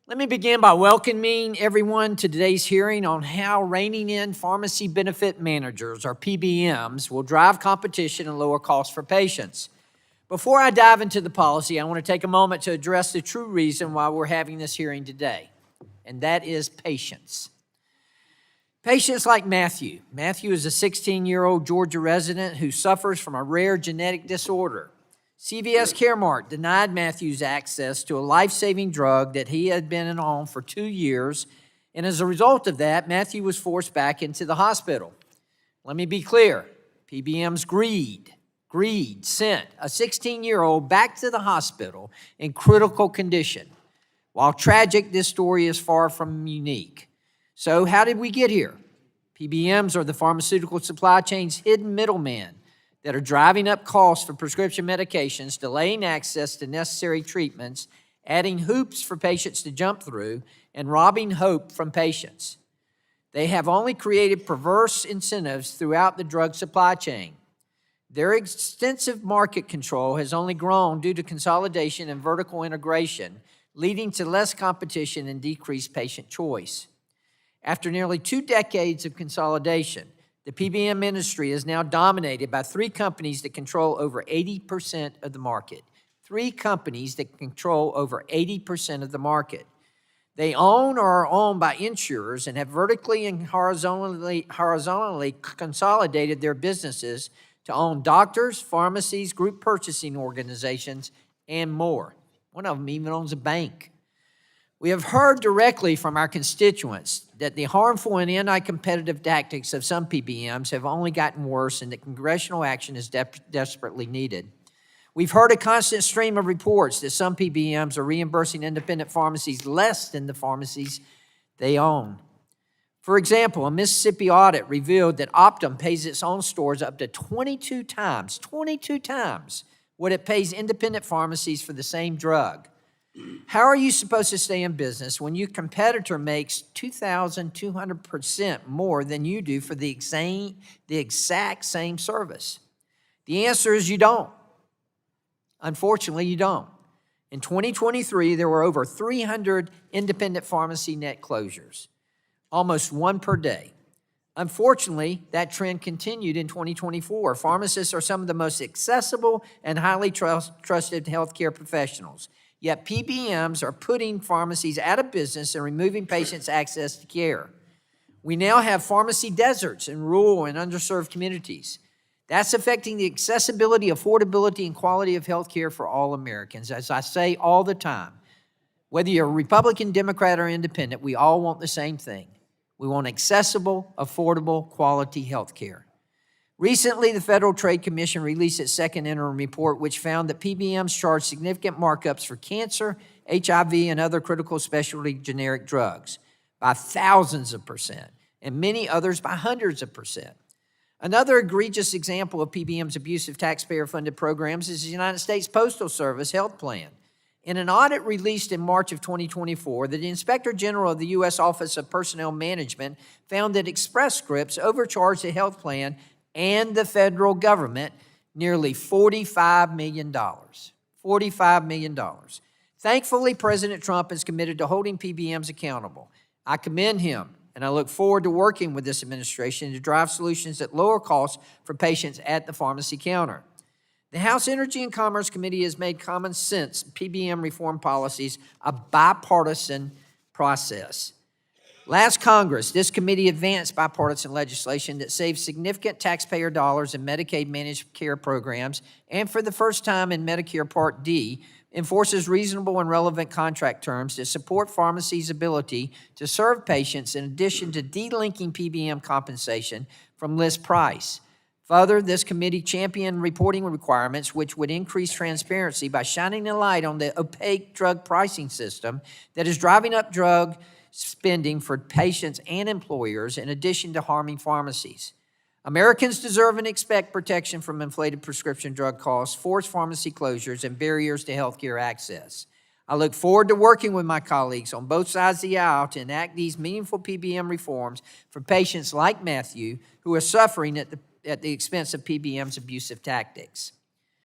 Let me begin by welcoming everyone to today's hearing on how reining in pharmacy benefit managers, or PBMs, will drive competition and lower costs for patients. Before I dive into the policy, I want to take a moment to address the true reason why we're having this hearing today, and that is patients. Patients like Matthew. Matthew is a 16-year-old Georgia resident who suffers from a rare genetic disorder. CVS Caremark denied Matthew's access to a life-saving drug that he had been on for 2 years, and as a result of that, Matthew was forced back into the hospital. Let me be clear, PBM's greed sent a 16-year-old back to the hospital in critical condition. While tragic, this story is far from unique. So how did we get here? PBMs are the pharmaceutical supply chain's hidden middlemen that are driving up costs for prescription medications, delaying access to necessary treatments, adding hoops for patients to jump through, and robbing hope from patients. They have only created perverse incentives throughout the drug supply chain. Their extensive market control has only grown due to consolidation and vertical integration, leading to less competition and decreased patient choice. After nearly 2 decades of consolidation, the PBM industry is now dominated by 3 companies that control over 80% of the market. 3 companies that control over 80% of the market. They own or are owned by insurers and have vertically and horizontally consolidated their businesses to own doctors, pharmacies, group purchasing organizations, and more. One of them even owns a bank. We have heard directly from our constituents that the harmful and anti-competitive tactics of some PBMs have only gotten worse and that congressional action is desperately needed. We've heard a constant stream of reports that some PBMs are reimbursing independent pharmacies less than the pharmacies they own. For example, a Mississippi audit revealed that Optum pays its own stores up to 22 times what it pays independent pharmacies for the same drug. How are you supposed to stay in business when your competitor makes 2,200% more than you do for the exact same service? The answer is you don't. Unfortunately, you don't. In 2023, there were over 300 independent pharmacy net closures, almost 1 per day. Unfortunately, that trend continued in 2024. Pharmacists are some of the most accessible and highly trusted healthcare professionals. Yet PBMs are putting pharmacies out of business and removing patients' access to care. We now have pharmacy deserts in rural and underserved communities. That's affecting the accessibility, affordability, and quality of health care for all Americans. As I say all the time, whether you're a Republican, Democrat, or Independent, we all want the same thing. We want accessible, affordable, quality health care. Recently, the Federal Trade Commission released its second interim report, which found that PBMs charge significant markups for cancer, HIV, and other critical specialty generic drugs by thousands of percent, and many others by hundreds of percent. Another egregious example of PBM's abuse of taxpayer-funded programs is the United States Postal Service health plan. In an audit released in March of 2024, the Inspector General of the U.S. Office of Personnel Management found that Express Scripts overcharged the health plan and the federal government nearly $45 million. $45 million. Thankfully, President Trump is committed to holding PBMs accountable. I commend him, and I look forward to working with this administration to drive solutions at lower costs for patients at the pharmacy counter. The House Energy and Commerce Committee has made common sense PBM reform policies a bipartisan process. Last Congress, this committee advanced bipartisan legislation that saves significant taxpayer dollars in Medicaid managed care programs, and for the first time in Medicare Part D, enforces reasonable and relevant contract terms that support pharmacies' ability to serve patients in addition to delinking PBM compensation from list price. Further, this committee championed reporting requirements which would increase transparency by shining a light on the opaque drug pricing system that is driving up drug spending for patients and employers in addition to harming pharmacies. Americans deserve and expect protection from inflated prescription drug costs, forced pharmacy closures, and barriers to healthcare access. I look forward to working with my colleagues on both sides of the aisle to enact these meaningful PBM reforms for patients like Matthew who are suffering at the expense of PBM's abusive tactics.